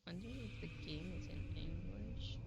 wonder if the game is in English.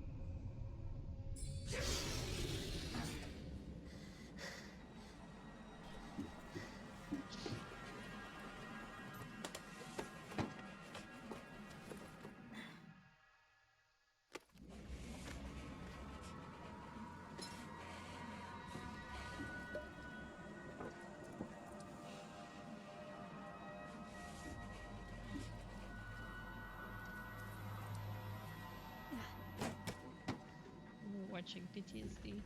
We're watching PTSD.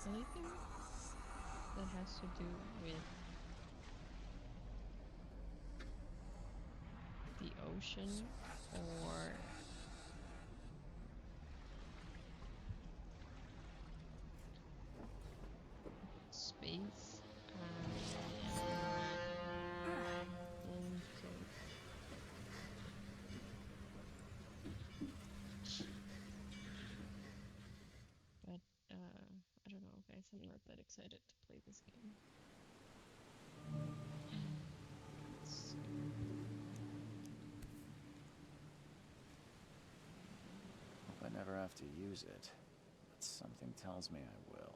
Anything that has to do with the ocean or space into but I don't know guys, I'm not that excited to play this game. Let's see. Hope I never have to use it, but something tells me I will.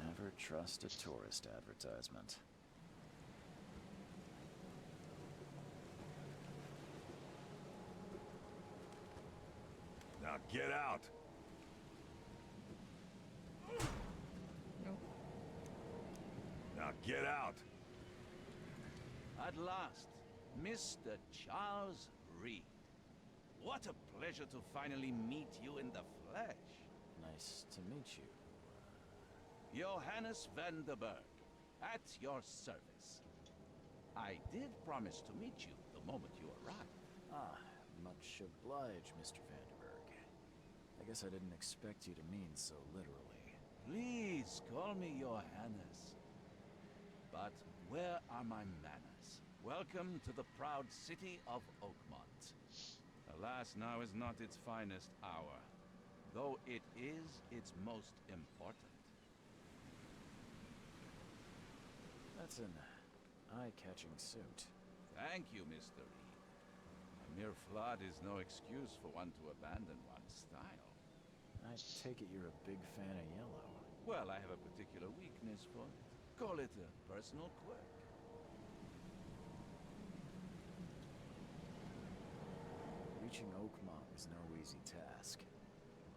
Never trust a tourist advertisement. Now get out! Nope. Now get out! At last, Mr. Charles Reed. What a pleasure to finally meet you in the flesh. Nice to meet you. Johannes van der Berg, at your service. I did promise to meet you the moment you arrived. Ah, much obliged, Mr. Vanderberg. I guess I didn't expect you to mean so literally. Please call me Johannes. But where are my manners? Welcome to the proud city of Oakmont. Alas, now is not its finest hour, though it is its most important. That's an eye-catching suit. Thank you, Mr. Reed. A mere flood is no excuse for one to abandon one's style. I take it you're a big fan of yellow. Well, I have a particular weakness for it. Call it a personal quirk. Reaching Oakmont was no easy task.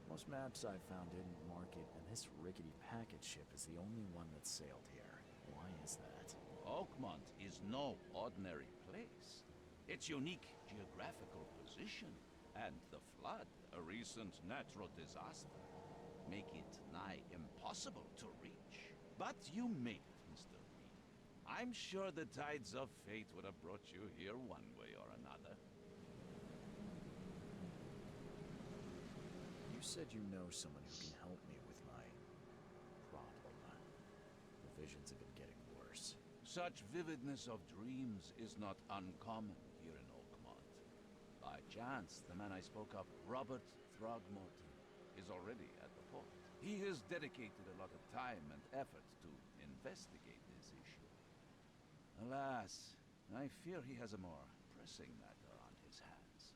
Most maps I've found didn't mark it, and this rickety packet ship is the only one that sailed here. Why is that? Oakmont is no ordinary place. Its unique geographical position and the flood, a recent natural disaster, make it nigh impossible to reach. But you made it, Mr. Reed. I'm sure the tides of fate would have brought you here one way or another. You said you know someone who can help me with my problem. The visions have been getting worse. Such vividness of dreams is not uncommon here in Oakmont. By chance, the man I spoke of, Robert Throgmorton, is already at the port. He has dedicated a lot of time and effort to investigate this issue. Alas, I fear he has a more pressing matter on his hands.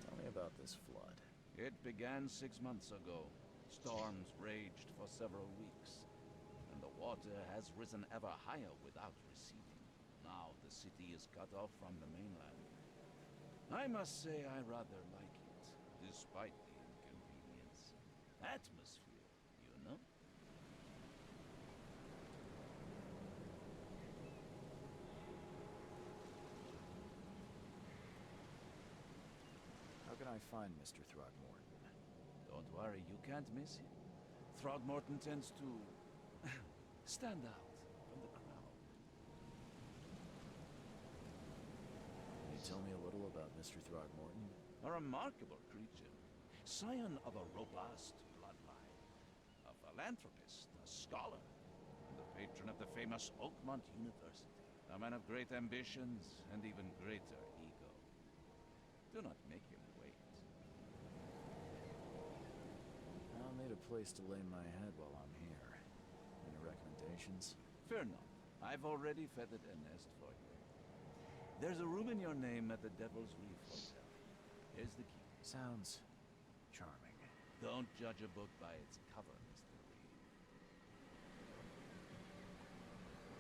Tell me about this flood. It began 6 months ago. Storms raged for several weeks, and the water has risen ever higher without receding. Now the city is cut off from the mainland. I must say I rather like it, despite the inconvenience. Atmosphere, you know? How can I find Mr. Throgmorton? Don't worry, you can't miss him. Throgmorton tends to stand out from the crowd. Can you tell me a little about Mr. Throgmorton? A remarkable creature, scion of a robust bloodline, a philanthropist, a scholar, and the patron of the famous Oakmont University. A man of great ambitions and even greater ego. Do not make him wait. I'll need a place to lay my head while I'm here. Any recommendations? Fear not. I've already feathered a nest for you. There's a room in your name at the Devil's Reef Hotel. Here's the key. Sounds charming. Don't judge a book by its cover, Mr. Reed.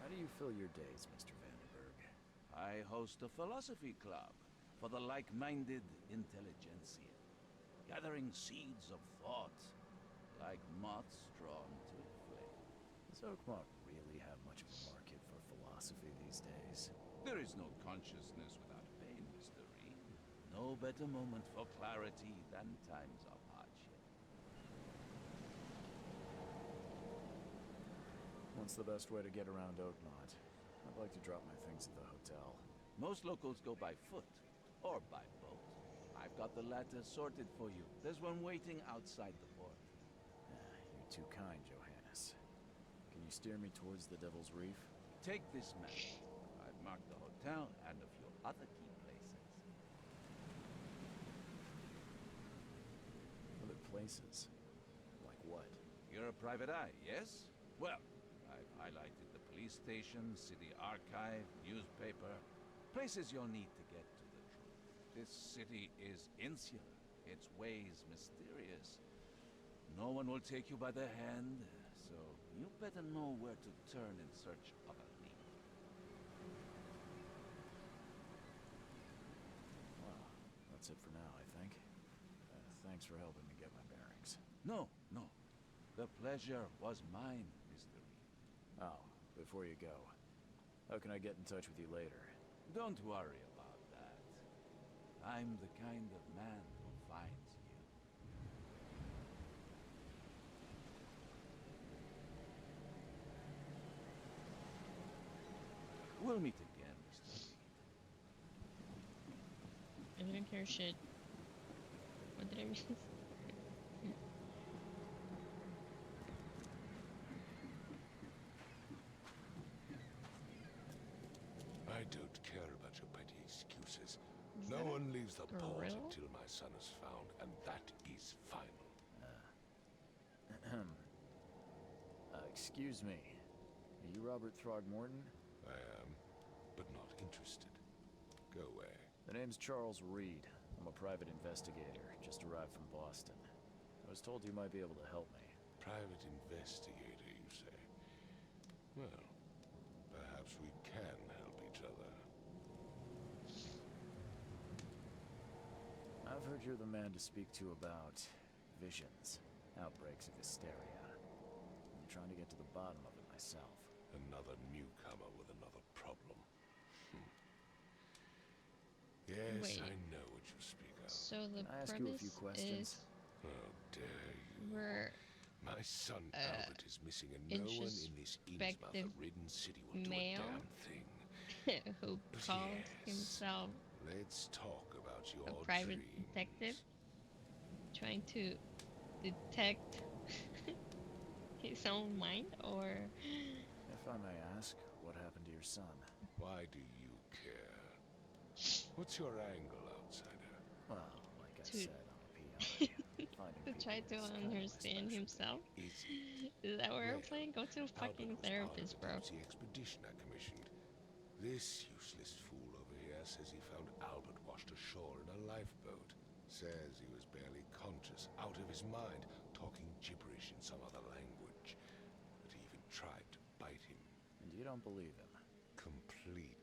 How do you fill your days, Mr. Vandenberg? I host a philosophy club for the like-minded intelligentsia, gathering seeds of thought like moths drawn to a flame. Does Oakmont really have much of a market for philosophy these days? There is no consciousness without pain, Mr. Reed. No better moment for clarity than times of hardship. What's the best way to get around Oakmont? I'd like to drop my things at the hotel. Most locals go by foot or by boat. I've got the latter sorted for you. There's one waiting outside the port. You're too kind, Johannes. Can you steer me towards the Devil's Reef? Take this map. I've marked the hotel and a few other key places. Other places? Like what? You're a private eye, yes? Well, I've highlighted the police station, city archive, newspaper, places you'll need to get to the truth. This city is insular, its ways mysterious. No one will take you by the hand, so you better know where to turn in search of a lead. Well, that's it for now, I think. Thanks for helping me get my bearings. No, no. The pleasure was mine, Mr. Reed. Oh, before you go, how can I get in touch with you later? Don't worry about that. I'm the kind of man who finds you. We'll meet again, Mr. Reed. I don't care shit. What did I miss? I don't care about your petty excuses. Is No that a one leaves the port grill? until my son is found, and that is final. Excuse me. Are you Robert Throgmorton? I am, but not interested. Go away. The name's Charles Reed. I'm a private investigator, just arrived from Boston. I was told you might be able to help me. Private investigator, you say? Well, perhaps we can help each other. I've heard you're the man to speak to about visions, outbreaks of hysteria. I'm trying to get to the bottom of it myself. Another newcomer with another problem. Yes, Wait. I know what you speak of. So the Can I ask you a premise few questions? is How dare you? we're My son Albert is missing, and no one in this Innsmouth-ridden city will do a male damn thing. who But calls yes, himself Let's talk about your a private dreams. detective trying to detect his own mind, or If I may ask, what happened to your son? Why do you care? What's your angle, outsider? Well, like I To- said, I'm a PI. Finding to people try to is kind of my understand specialty. himself? Is Is that what we're Well, playing? Go to a Albert fucking was therapist, part bro. of the deep-sea expedition I commissioned. This useless fool over here says he found Albert washed ashore in a lifeboat. Says he was barely conscious, out of his mind, talking gibberish in some other language. But he even tried to bite him. And you don't believe him? Complete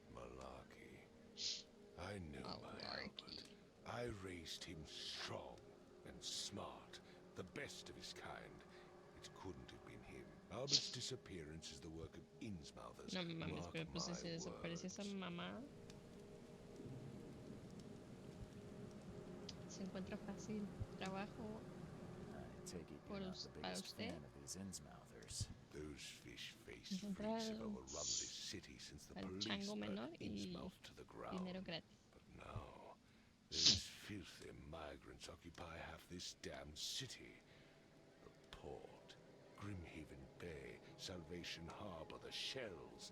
I raised him strong and smart, the best of his kind. It couldn't have been him. Albert's disappearance is the work of Innsmouthers. No mames, Mark pero pues my si desaparece esa words. mamá, se encuentra fácil trabajo I take it por you're not the para biggest usted. fan of these Innsmouthers. Those fish-faced Encontrar freaks have overrun this city since the al police chango burnt menor y Innsmouth to the ground. dinero gratis. But now, those filthy migrants occupy half this damned city. The port, Grimhaven Bay, Salvation Harbor, the shells.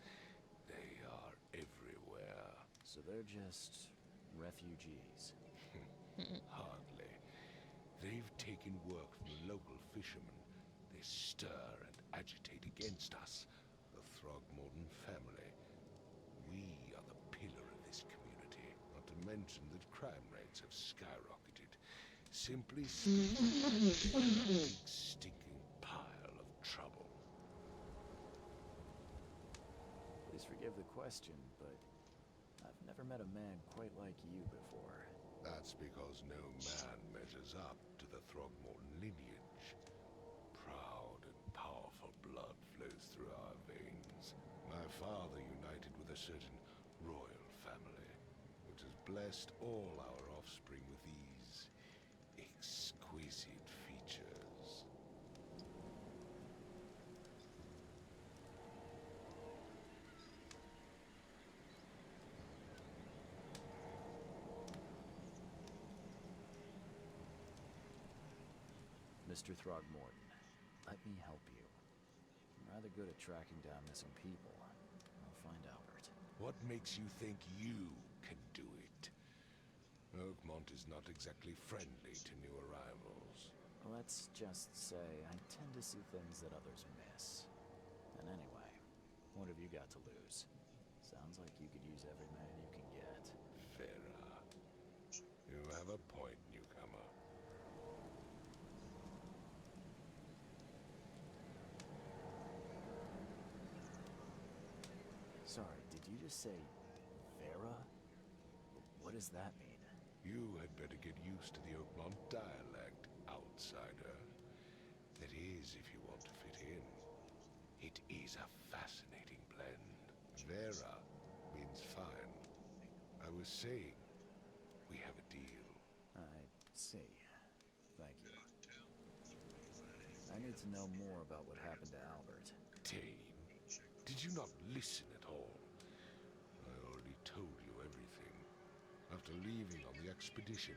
They are everywhere. So they're just refugees. Hardly. They've taken work from the local fishermen. They stir and agitate against us, the Throgmorton family. We are the pillar of this community, not to mention that crime rates have skyrocketed. Simply speaking, they're a big stinking pile of trouble. Please forgive the question, but I've never met a man quite like you before. That's because no man measures up to the Throgmorton lineage. Proud and powerful blood flows through our veins. My father united with a certain royal family, which has blessed all our offspring with these exquisite features. Mr. Throgmorton, let me help you. I'm rather good at tracking down missing people. I'll find Albert. What makes you think you can do it? Oakmont is not exactly friendly to new arrivals. Let's just say I tend to see things that others miss. And anyway, what have you got to lose? Sounds like you could use every man you can get. Vera, you have a point, newcomer. Sorry, did you just say Vera? What does that mean? You had better get used to the Oakmont dialect, outsider. That is, if you want to fit in. It is a fascinating blend. Vera means fine. I was saying, we have a deal. I see. Thank you. I need to know more about what happened to Albert. Tane, did you not listen at all? I already told you everything. After leaving on the expedition,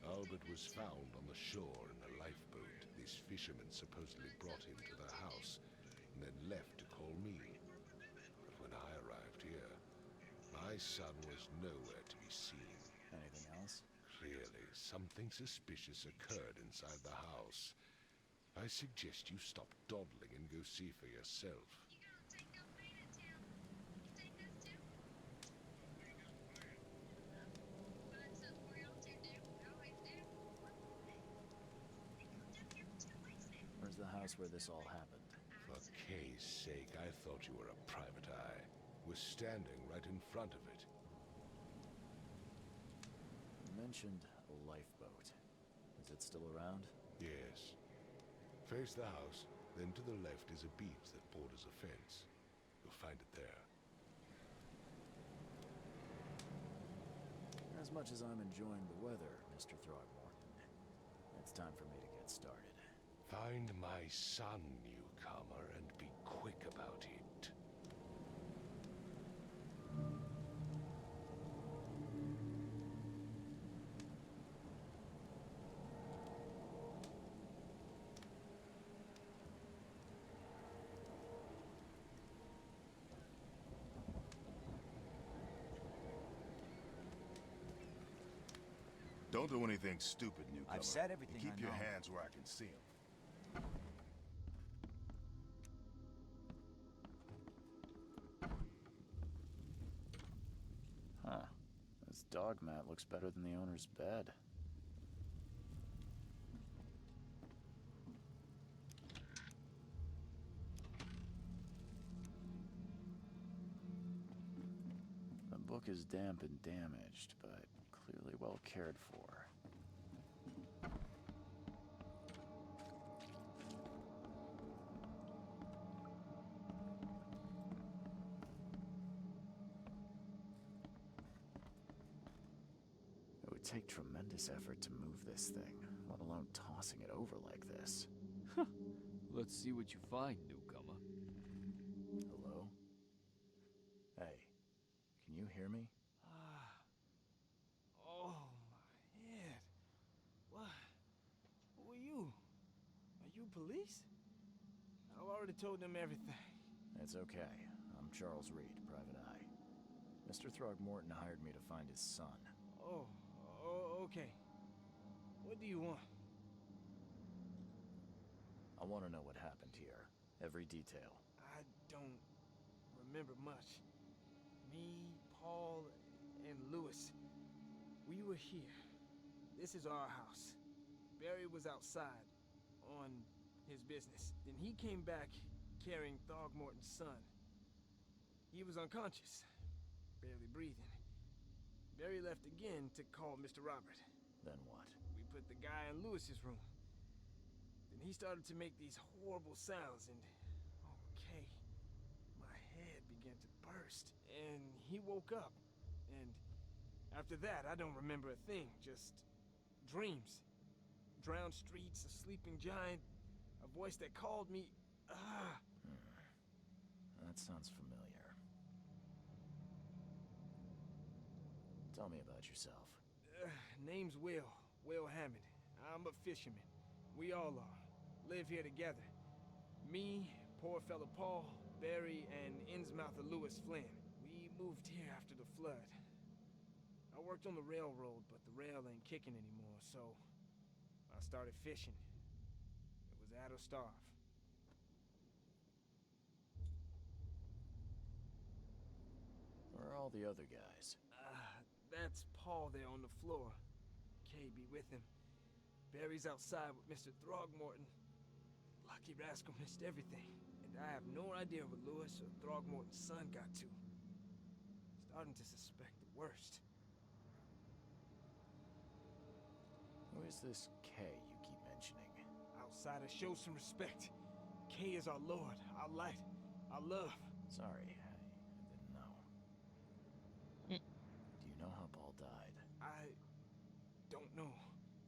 Albert was found on the shore in a lifeboat. This fisherman supposedly brought him to the house, and then left to call me. But when I arrived here, my son was nowhere to be seen. Anything else? Clearly, something suspicious occurred inside the house. I suggest you stop dawdling and go see for yourself. Where's the house where this all happened? For Kay's sake, I thought you were a private eye. Was standing right in front of it. You mentioned a lifeboat. Is it still around? Yes. Face the house, then to the left is a beach that borders a fence. You'll find it there. As much as I'm enjoying the weather, Mr. Throgmorton, it's time for me to get started. Find my son, newcomer, and be quick about it. Don't do anything stupid, newcomer. I've said everything And keep I your know. hands where I can see them. Huh. This dog mat looks better than the owner's bed. The book is damp and damaged, but clearly well cared for. take tremendous effort to move this thing, let alone tossing it over like this. Let's see what you find, newcomer. Hello? Hey, can you hear me? Oh, my head. What? Who are you? Are you police? I've already told them everything. It's okay. I'm Charles Reed, Private Eye. Mr. Throgmorton hired me to find his son. Oh, okay. What do you want? I want to know what happened here. Every detail. I don't remember much. Me, Paul, and Lewis, we were here. This is our house. Barry was outside on his business. Then he came back carrying Throgmorton's son. He was unconscious, barely breathing. Barry left again to call Mr. Robert. Then what? We put the guy in Lewis's room. Then he started to make these horrible sounds and... Okay. My head began to burst. And he woke up. And after that, I don't remember a thing. Just dreams. Drowned streets, a sleeping giant, a voice that called me... That sounds familiar. Tell me about yourself. Name's Will. Will Hammond. I'm a fisherman. We all are. Live here together. Me, poor fella Paul, Barry, and Innsmouther Lewis Flynn. We moved here after the flood. I worked on the railroad, but the rail ain't kicking anymore, so I started fishing. It was at or starve. Where are all the other guys? That's Paul there on the floor. Kay be with him. Barry's outside with Mr. Throgmorton. Lucky rascal missed everything. And I have no idea what Lewis or Throgmorton's son got to. Starting to suspect the worst. Who is this Kay you keep mentioning? Outsiders, show some respect. Kay is our lord, our light, our love. Sorry, I didn't know. Do you know how Paul died? I don't know.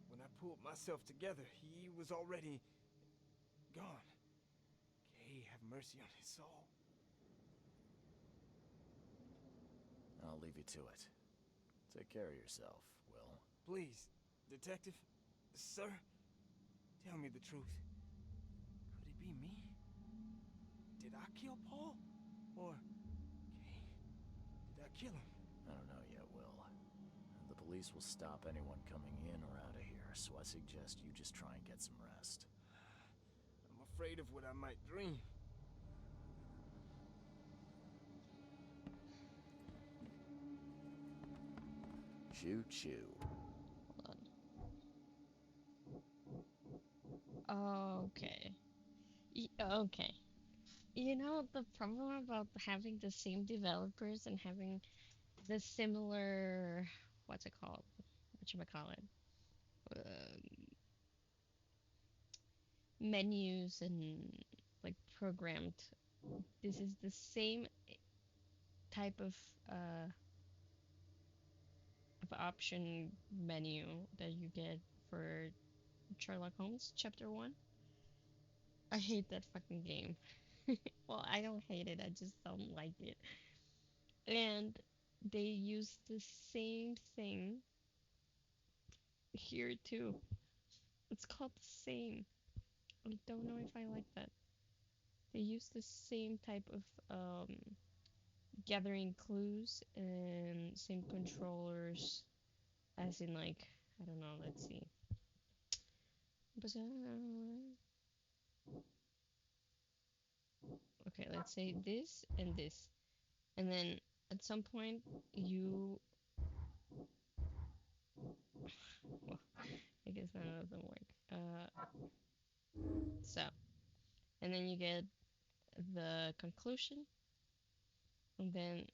When I pulled myself together, he was already gone. Kay, have mercy on his soul. I'll leave you to it. Take care of yourself, Will. Please, detective, sir, tell me the truth. Could it be me? Did I kill Paul? Or Kay? Did I kill him? I don't know yet, Will. The police will stop anyone coming in or out of here, so I suggest you just try and get some rest. I'm afraid of what I might dream. Choo choo. Hold on. Okay. Okay. You know, the problem about having the same developers and having the similar, what's it called? Whatchamacallit? Menus and like programmed. This is the same type of option menu that you get for Sherlock Holmes Chapter 1. I hate that fucking game. Well, I don't hate it, I just don't like it. And they use the same thing here too. It's called the same. I don't know if I like that. They use the same type of gathering clues and same controllers as in like I don't know, let's see. Okay, let's say this and this. And then at some point you well, I guess that doesn't work. So and then you get the conclusion and then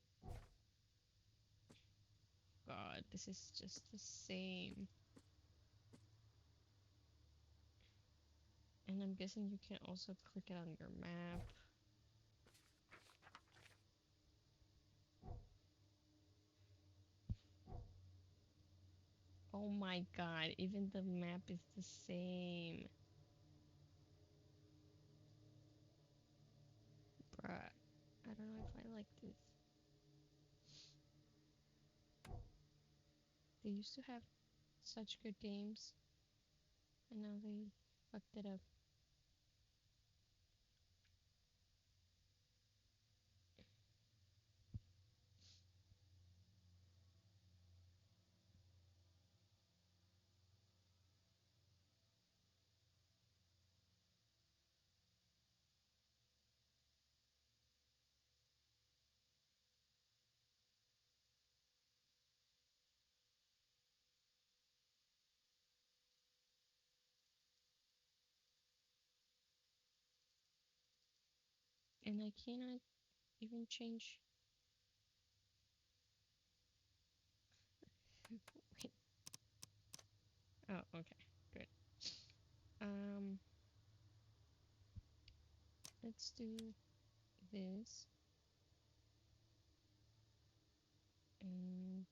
God, this is just the same. And I'm guessing you can also click it on your map. Oh my god, even the map is the same. Bruh, I don't know if I like this. They used to have such good games, and now they fucked it up. And I cannot even change. Wait. Oh, okay, good. Um, let's do this. And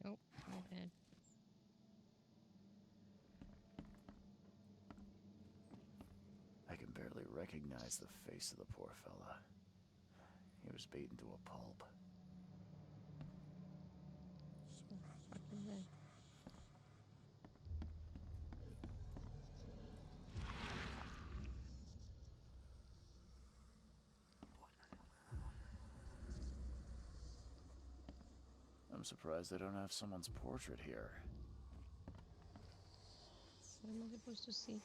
oh, my bad. I can barely recognize the face of the poor fella. He was beaten to a pulp. So fucking bad. I'm surprised they don't have someone's portrait here. What am I supposed to see?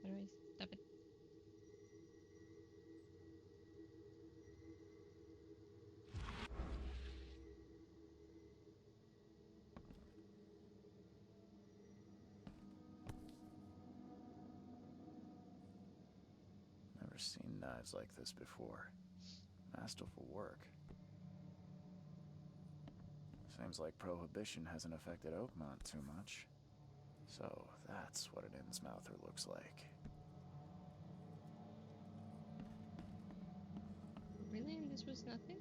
How do I stop it? Never seen knives like this before. Masterful work. Seems like Prohibition hasn't affected Oakmont too much. So that's what an Innsmouther looks like. Really? And this was nothing?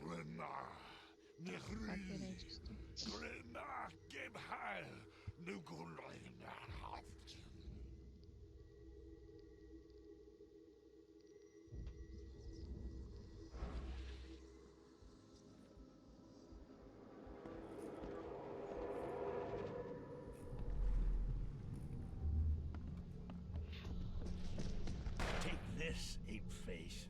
What did I just do? Take this, ape-face.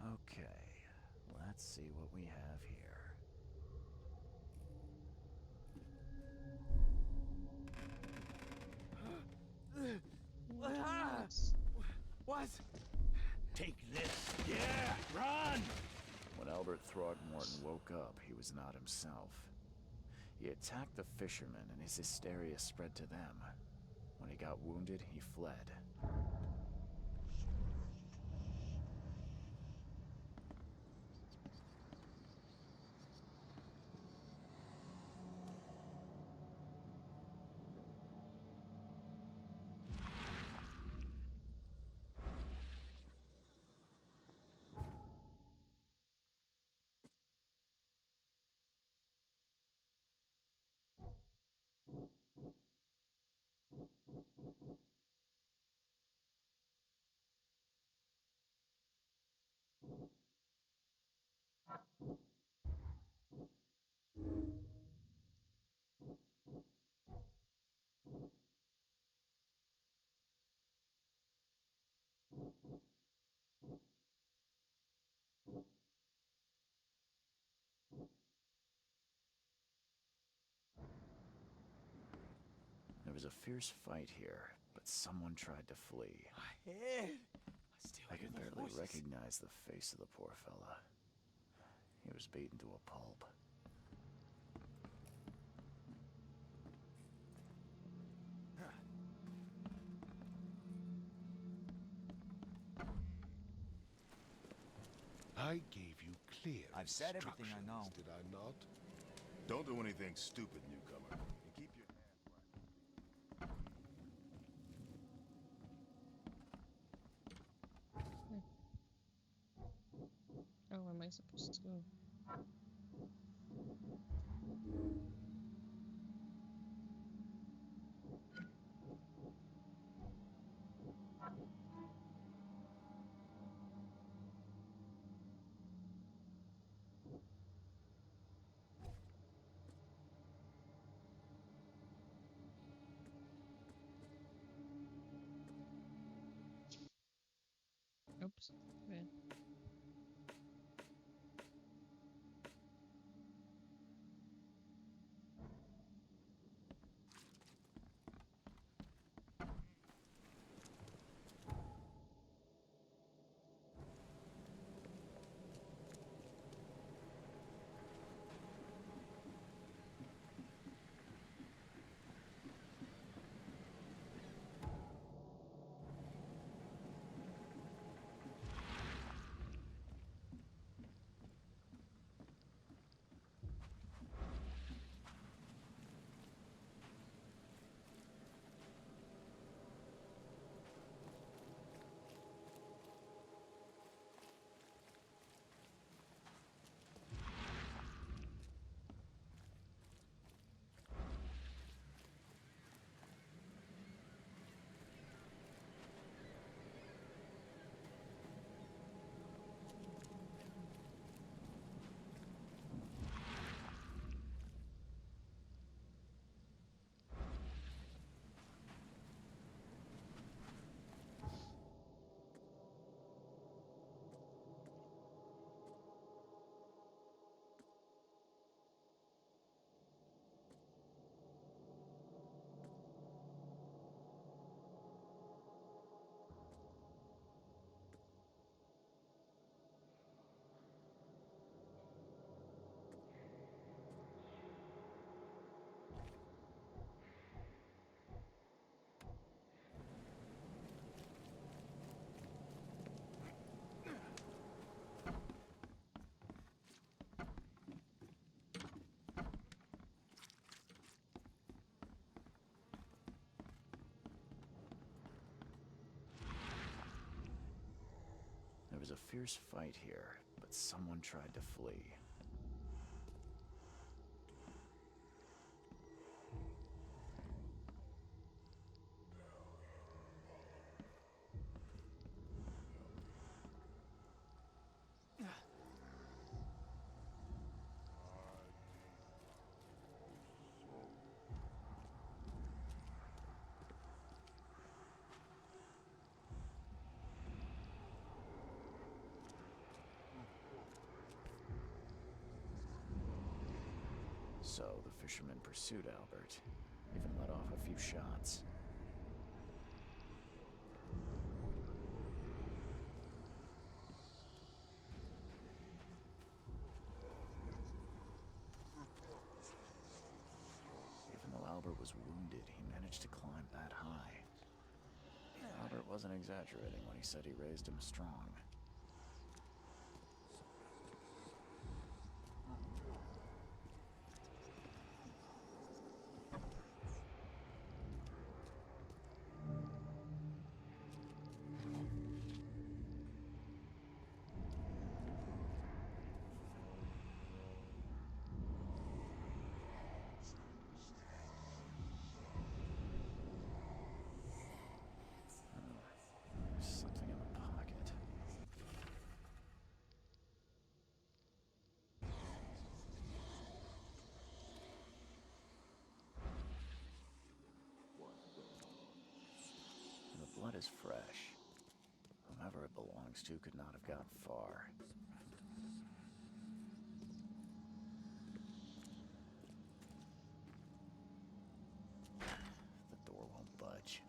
Okay, let's see what we have here. What? Take this. Yeah, run! When Albert Throgmorton woke up, he was not himself. He attacked the fishermen, and his hysteria spread to them. When he got wounded, he fled. There was a fierce fight here, but someone tried to flee. My head. I could barely recognize the face of the poor fella. He was beaten to a pulp. I gave you clear I've said everything I know. instructions, did I not? Don't do anything stupid, newcomer. And keep your hands right. Oh, am I supposed to? Oops. Good. There was a fierce fight here, but someone tried to flee. fishermen pursued Albert, even let off a few shots. Even though Albert was wounded, he managed to climb that high. Albert wasn't exaggerating when he said he raised him strong. Something in the pocket. The blood is fresh. Whomever it belongs to could not have gotten far. The door won't budge.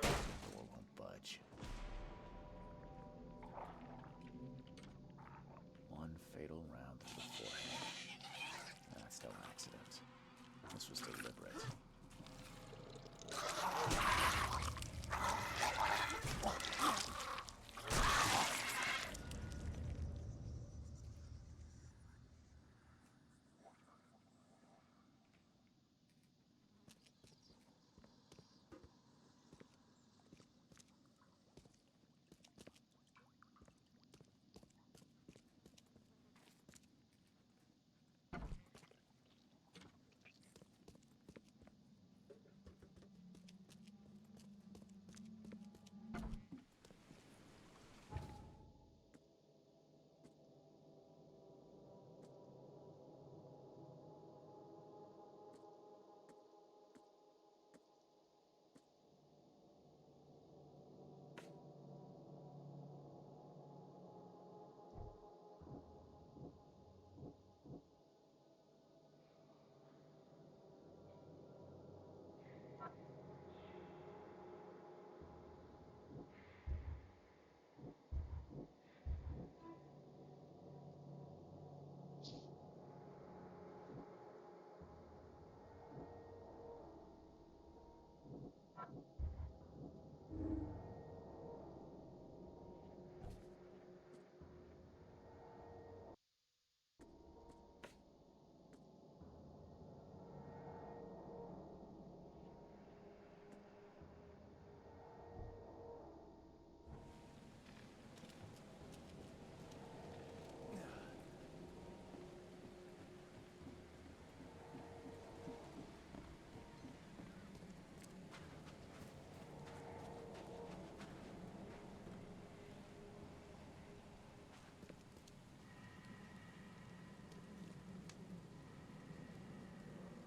The door won't budge. One fatal round to the forehead. That's no accident. This was deliberate.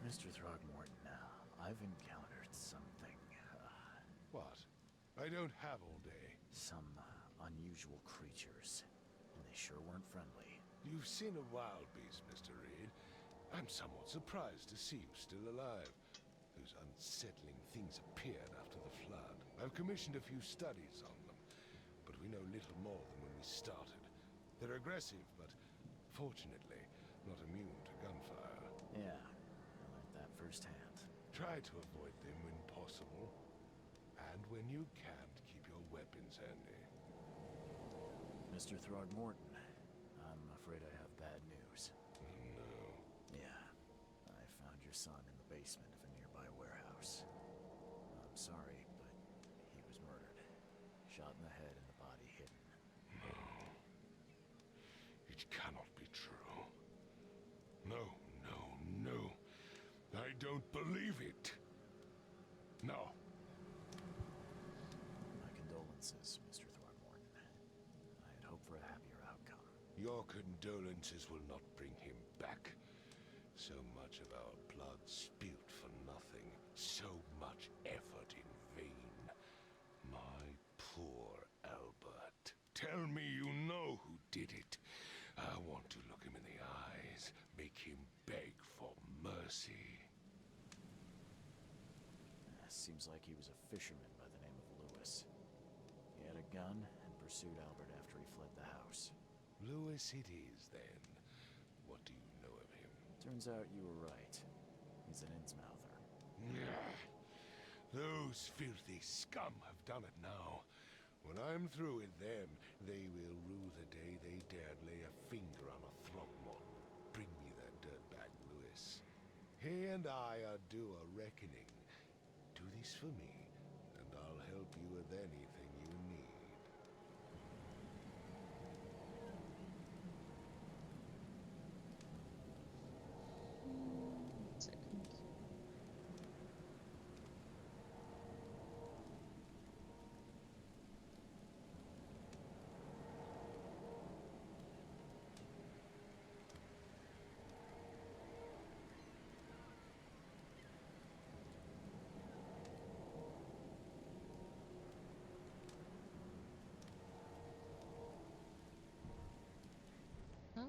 Mr. Throgmorton, I've encountered something. What? I don't have all day. Some unusual creatures. And they sure weren't friendly. You've seen a wild beast, Mr. Reed. I'm somewhat surprised to see you still alive. Those unsettling things appeared after the flood. I've commissioned a few studies on them, but we know little more than when we started. They're aggressive, but fortunately, not immune to gunfire. Yeah. firsthand. Try to avoid them when possible. And when you can't, keep your weapons handy. Mr. Throgmorton, I'm afraid I have bad news. No. Yeah, I found your son in the basement of a nearby warehouse. I'm sorry, but he was murdered. Shot in the head and the body hidden. No. It cannot be true. No, no, no. I don't believe it. No. My condolences, Mr. Throgmorton. I had hoped for a happier outcome. Your condolences will not bring him back. So much of our blood spilt for nothing. So much effort in vain. My poor Albert. Tell me you know who did it. I want to look him in the eyes, make him beg for mercy. Seems like he was a fisherman by the name of Lewis. He had a gun and pursued Albert after he fled the house. Lewis it is, then. What do you know of him? Turns out you were right. He's an Innsmouther. Those filthy scum have done it now. When I'm through with them, they will rue the day they dared lay a finger on a Throgmorton. Bring me that dirtbag, Lewis. He and I are due a reckoning. Do this for me, and I'll help you with anything you need. One second. Oh.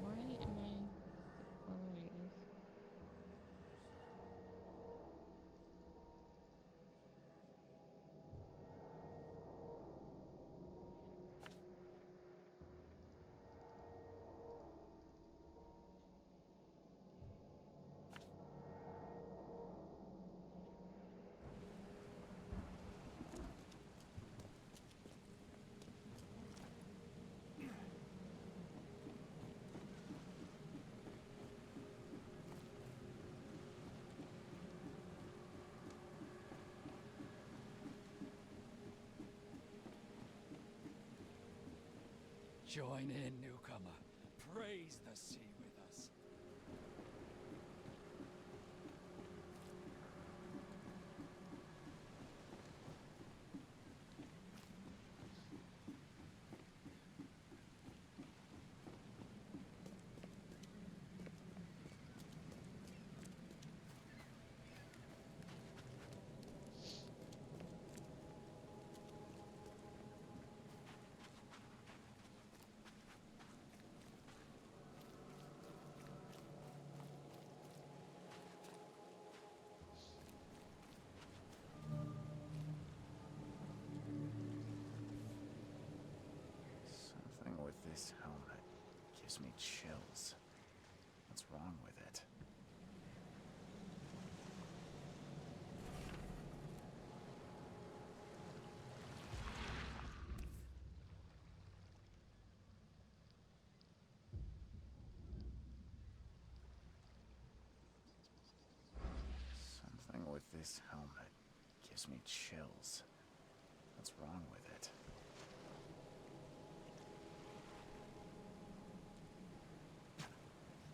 Why am I following this? Join in, newcomer. Praise the sea with us. Something with this helmet gives me chills. What's wrong with it? Something with this helmet gives me chills. What's wrong with it?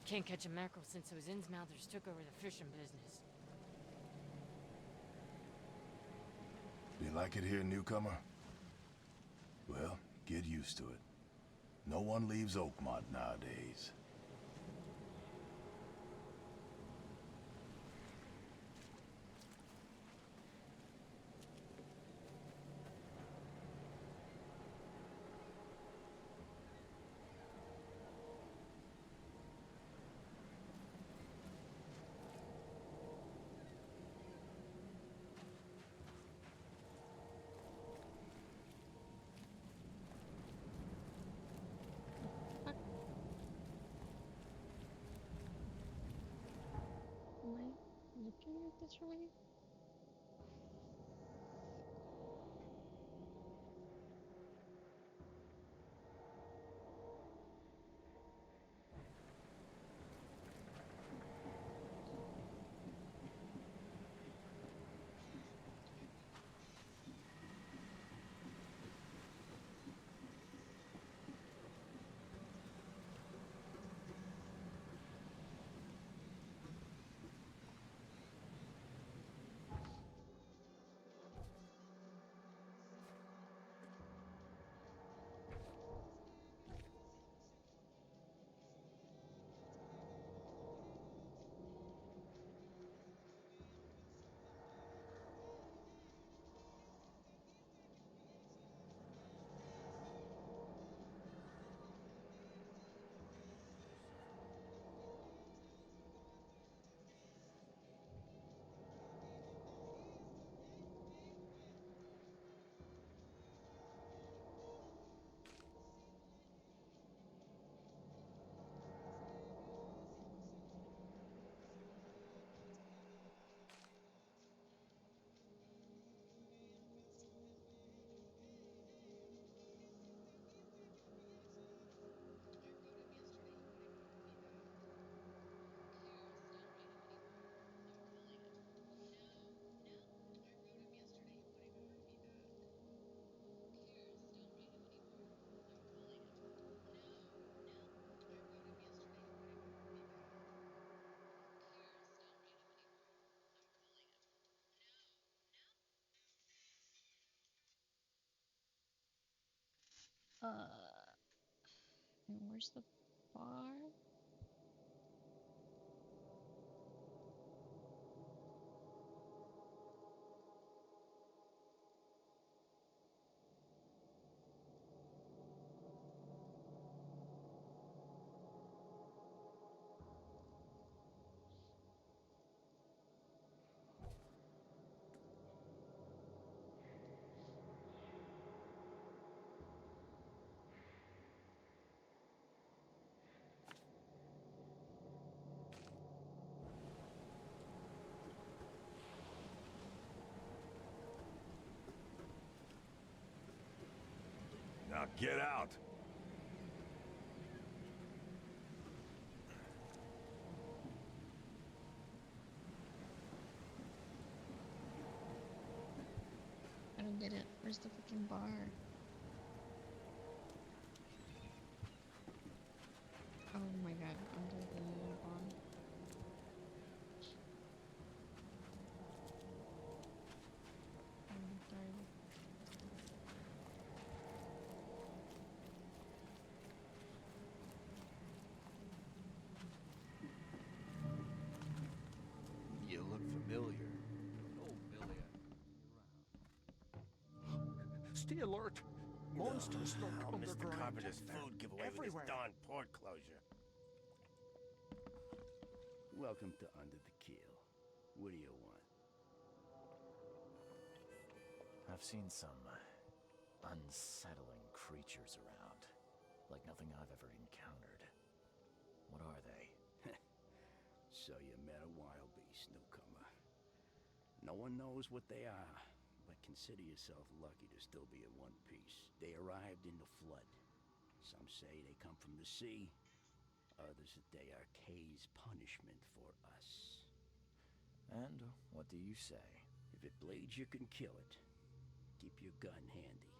Can't catch a mackerel since those Innsmouthers took over the fishing business. You like it here, newcomer? Well, get used to it. No one leaves Oakmont nowadays. Fuck. Am I looking at this right? And where's the bar? Now get out! I don't get it. Where's the fucking bar? Oh my god, under the bar. I'm tired. You look familiar. Oh, Billy. Stay alert. Monsters lurk Oh, Mr. underground. Carpenter's food giveaway everywhere. with his darn port closure. Welcome to Under the Keel. What do you want? I've seen some unsettling creatures around. Like nothing I've ever encountered. What are they? So you met a wild beast, newcomer. No one knows what they are, but consider yourself lucky to still be in one piece. They arrived in the flood. Some say they come from the sea. Others that they are Kay's punishment for us. And what do you say? If it bleeds, you can kill it. Keep your gun handy.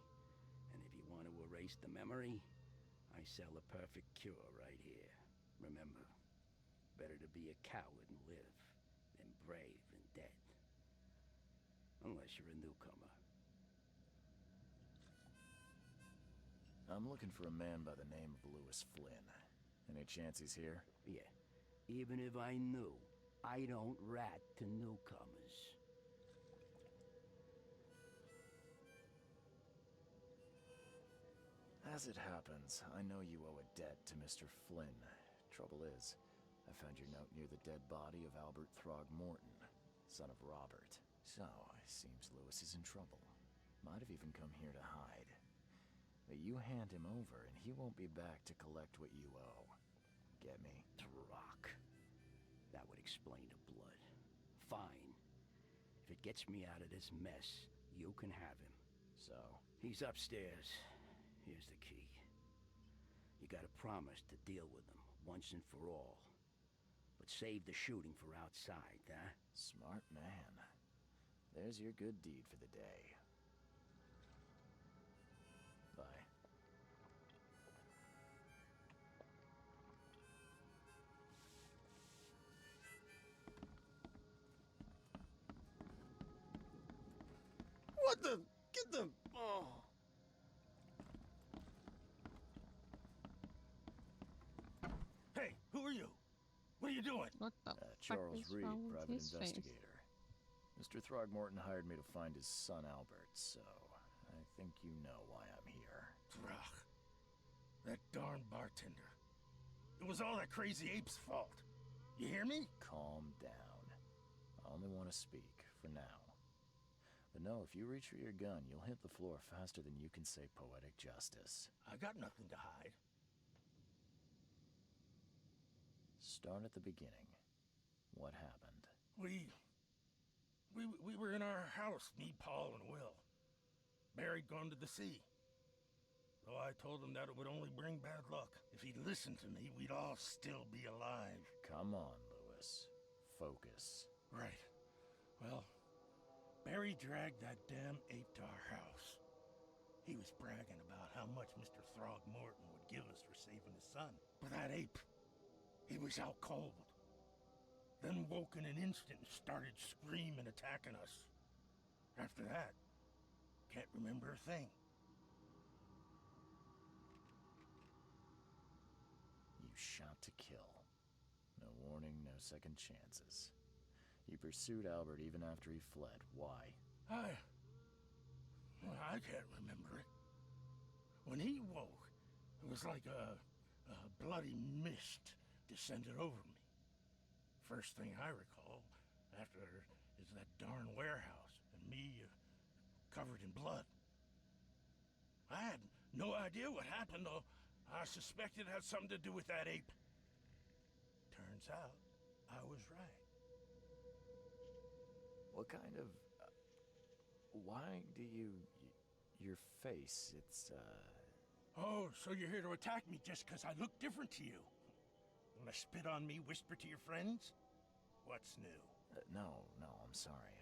And if you want to erase the memory, I sell a perfect cure right here. Remember, better to be a coward and live than brave and dead. Unless you're a newcomer. I'm looking for a man by the name of Lewis Flynn. Any chance he's here? Yeah. Even if I knew, I don't rat to newcomers. As it happens, I know you owe a debt to Mr. Flynn. Trouble is, I found your note near the dead body of Albert Throgmorton, son of Robert. So, it seems Lewis is in trouble. Might have even come here to hide. But you hand him over, and he won't be back to collect what you owe. Get me? Throck. That would explain the blood. Fine. If it gets me out of this mess, you can have him. So? He's upstairs. Here's the key. You gotta promise to deal with him, once and for all. But save the shooting for outside, huh? Smart man. There's your good deed for the day. Bye. What the? Get the... Oh. Hey, who are you? What are you doing? What the fuck Charles is Reed, wrong with private his face? investigator. Mr. Throgmorton hired me to find his son Albert, so I think you know why I'm here. Ugh. That darn bartender. It was all that crazy ape's fault. You hear me? Calm down. I only want to speak, for now. But no, if you reach for your gun, you'll hit the floor faster than you can say poetic justice. I got nothing to hide. Start at the beginning. What happened? We were in our house, me, Paul, and Will. Barry'd gone to the sea. So I told him that it would only bring bad luck. If he'd listened to me, we'd all still be alive. Come on, Lewis. Focus. Right. Well, Barry dragged that damn ape to our house. He was bragging about how much Mr. Throgmorton would give us for saving his son. But that ape, he was out cold. Then woke in an instant and started screaming, attacking us. After that, can't remember a thing. You shot to kill. No warning, no second chances. You pursued Albert even after he fled. Why? I can't remember it. When he woke, it was like a bloody mist descended over me. First thing I recall after is that darn warehouse and me covered in blood. I had no idea what happened, though. I suspected it had something to do with that ape. Turns out, I was right. What kind of... why do you... your face, it's, Oh, so you're here to attack me just because I look different to you? Wanna spit on me, whisper to your friends? What's new? no, I'm sorry.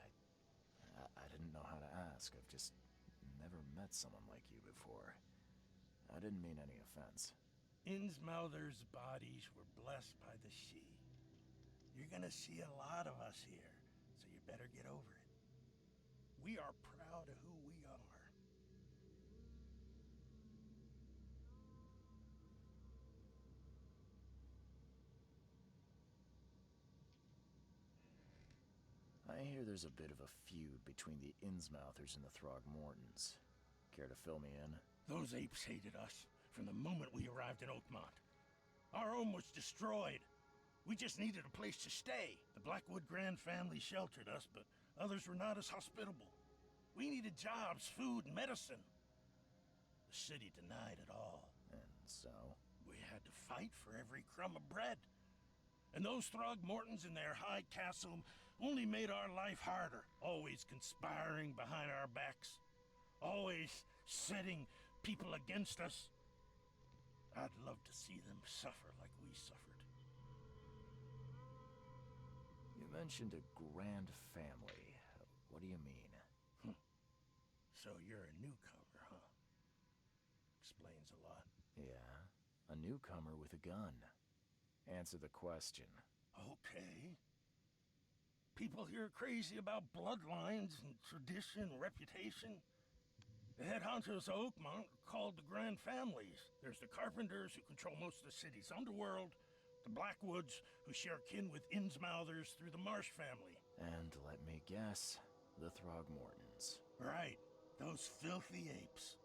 I didn't know how to ask. I've just never met someone like you before. I didn't mean any offense. Innsmouther's bodies were blessed by the sea. You're gonna see a lot of us here, so you better get over it. We are proud of who we are. I hear there's a bit of a feud between the Innsmouthers and the Throgmortons. Care to fill me in? Those apes hated us from the moment we arrived in Oakmont. Our home was destroyed. We just needed a place to stay. The Blackwood Grand family sheltered us, but others were not as hospitable. We needed jobs, food, and medicine. The city denied it all. And so? We had to fight for every crumb of bread. And those Throgmortons in their high castle only made our life harder, always conspiring behind our backs, always setting people against us. I'd love to see them suffer like we suffered. You mentioned a grand family. What do you mean? So you're a newcomer, huh? Explains a lot. Yeah, a newcomer with a gun. Answer the question. Okay. People here are crazy about bloodlines and tradition, reputation. The head honchos of Oakmont are called the Grand Families. There's the Carpenters, who control most of the city's underworld, the Blackwoods, who share kin with Innsmouthers through the Marsh family. And let me guess, the Throgmortons. Right, those filthy apes.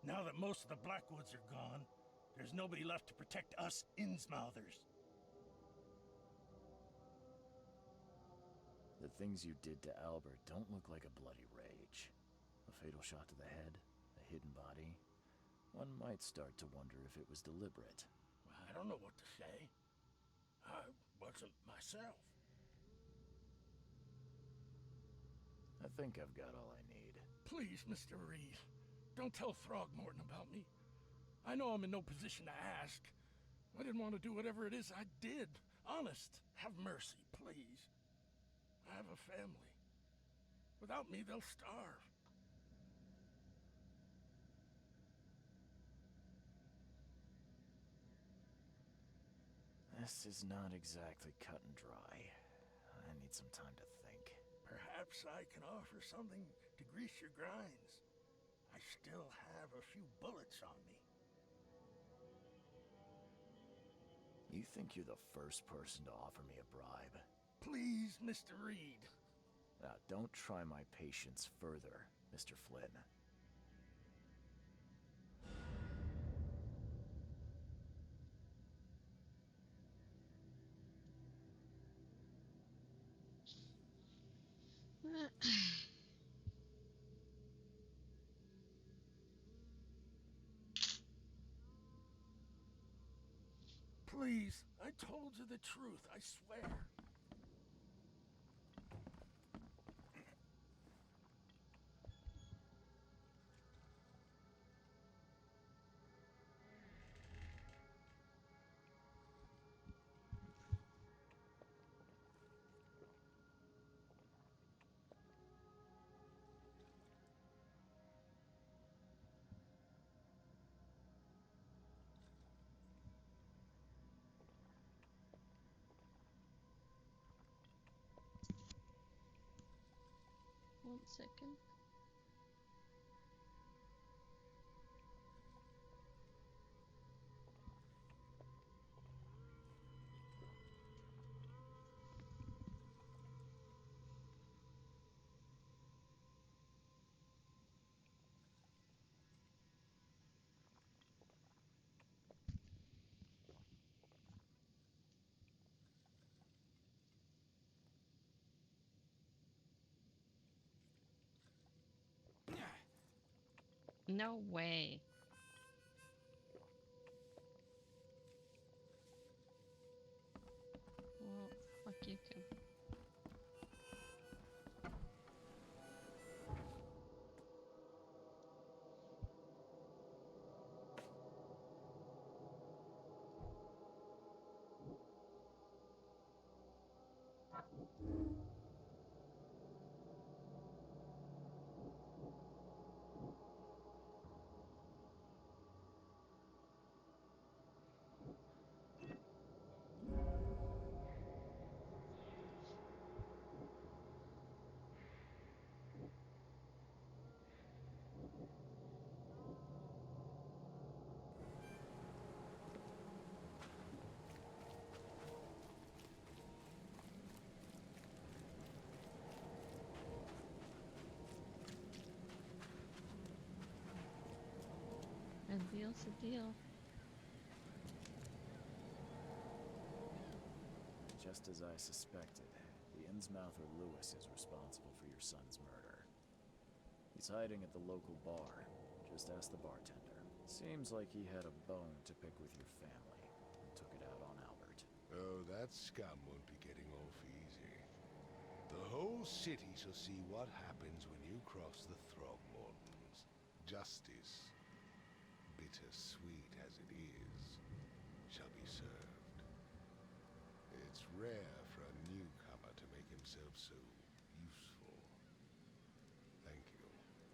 Now that most of the Blackwoods are gone, there's nobody left to protect us Innsmouthers. The things you did to Albert don't look like a bloody rage. A fatal shot to the head, a hidden body. One might start to wonder if it was deliberate. I don't know what to say. I wasn't myself. I think I've got all I need. Please, Mr. Reed, don't tell Throgmorton about me. I know I'm in no position to ask. I didn't want to do whatever it is I did. Honest, have mercy, please. I have a family. Without me, they'll starve. This is not exactly cut and dry. I need some time to think. Perhaps I can offer something to grease your grinds. I still have a few bullets on me. You think you're the first person to offer me a bribe? Please, Mr. Reed. Now, don't try my patience further, Mr. Flynn. Please, I told you the truth, I swear. One second. No way. Well, fuck you too. A deal's a deal. Just as I suspected, the Innsmouther Lewis is responsible for your son's murder. He's hiding at the local bar. Just ask the bartender. Seems like he had a bone to pick with your family and took it out on Albert. Oh, that scum won't be getting off easy. The whole city shall see what happens when you cross the Throgmortons. Justice, bittersweet as it is, shall be served. It's rare for a newcomer to make himself so useful. Thank you.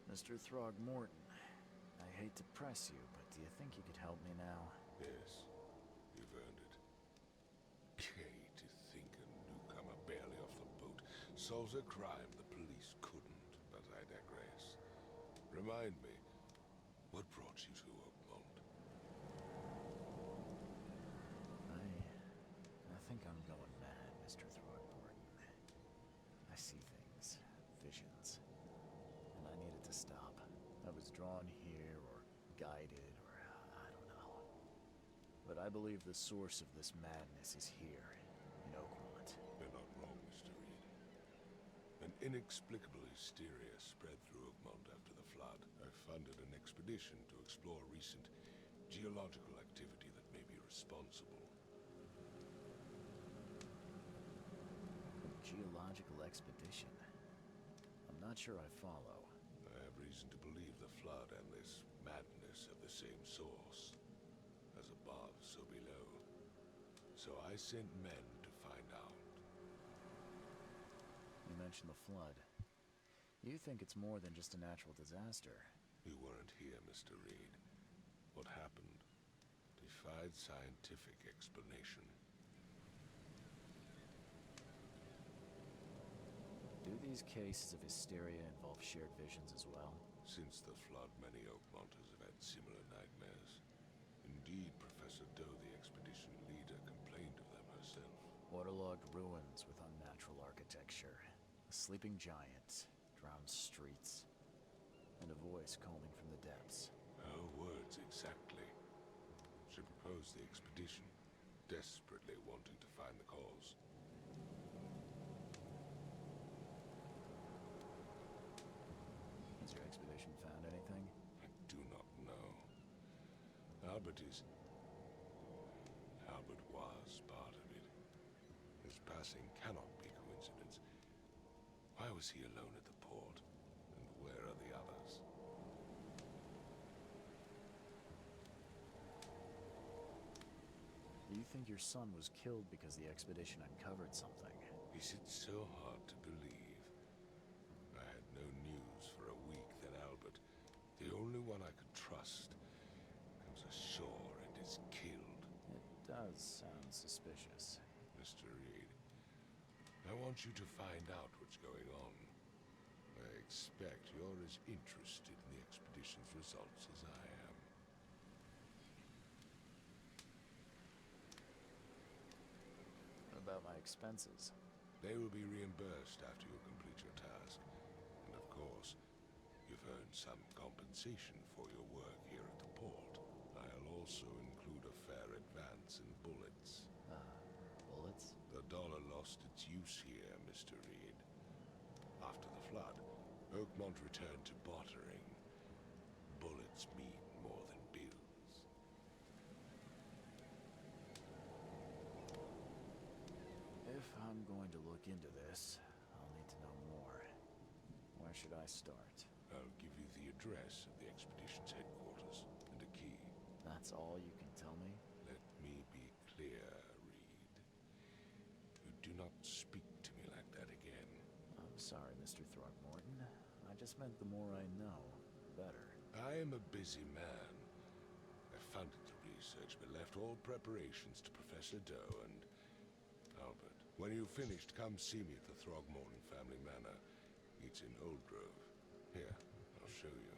Mr. Throgmorton, I hate to press you, but do you think you could help me now? Yes, you've earned it. Okay, to think a newcomer barely off the boat solves a crime the police couldn't, but I digress. Remind me, wants you to, Oakmont. I think I'm going mad, Mr. Throgmorton. I see things, visions, and I needed to stop. I was drawn here, or guided, or I don't know. But I believe the source of this madness is here, in Oakmont. You're not wrong, Mr. Reed. An inexplicable hysteria spread through Oakmont after the flood. I funded an expedition to explore recent geological activity that may be responsible. A geological expedition? I'm not sure I follow. I have reason to believe the flood and this madness have the same source. As above, so below. So I sent men to find out. You mentioned the flood. You think it's more than just a natural disaster. You weren't here, Mr. Reed. What happened defied scientific explanation. Do these cases of hysteria involve shared visions as well? Since the flood, many Oakmonters have had similar nightmares. Indeed, Professor Doe, the expedition leader, complained of them herself. Waterlogged ruins with unnatural architecture. A sleeping giant, drowned streets, and a voice calling from the depths. Her words exactly. She proposed the expedition, desperately wanting to find the cause. Has your expedition found anything? I do not know. Albert was part of it. His passing cannot be coincidence. Why was he alone at the port? And where are the others? Do you think your son was killed because the expedition uncovered something? Is it so hard to believe? I had no news for a week, then Albert, the only one I could trust, comes ashore and is killed. It does sound suspicious. Mr. Reed, I want you to find out what's going on. I expect you're as interested in the expedition's results as I am. What about my expenses? They will be reimbursed after you complete your task. And of course, you've earned some compensation for your work here at the port. I'll also include a fair advance in bullets. Bullets? The dollar lost its use here, Mr. Reed. After the flood, Oakmont returned to bartering. Bullets mean more than bills. If I'm going to look into this, I'll need to know more. Where should I start? I'll give you the address of the expedition's headquarters and a key. That's all you can tell me? Let me be clear, Reed. You do not speak to me like that again. I'm sorry, Mr. Throgmorton. I just meant the more I know, the better. I am a busy man. I funded the research, but left all preparations to Professor Doe and Albert. When you've finished, come see me at the Throgmorton family manor. It's in Old Grove. Here, I'll show you.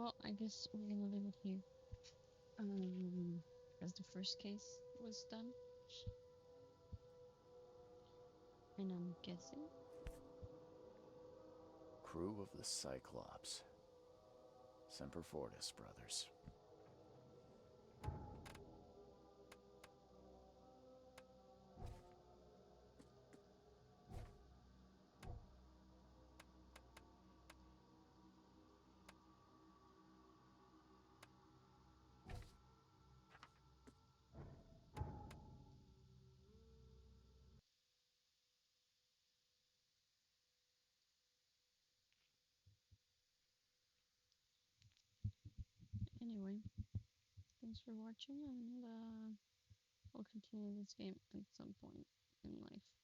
Well, I guess we're gonna leave it here. As the first case was done. And I'm guessing. Crew of the Cyclops. Semper Fortis, brothers. Anyway, thanks for watching, and I'll continue this game at some point in life.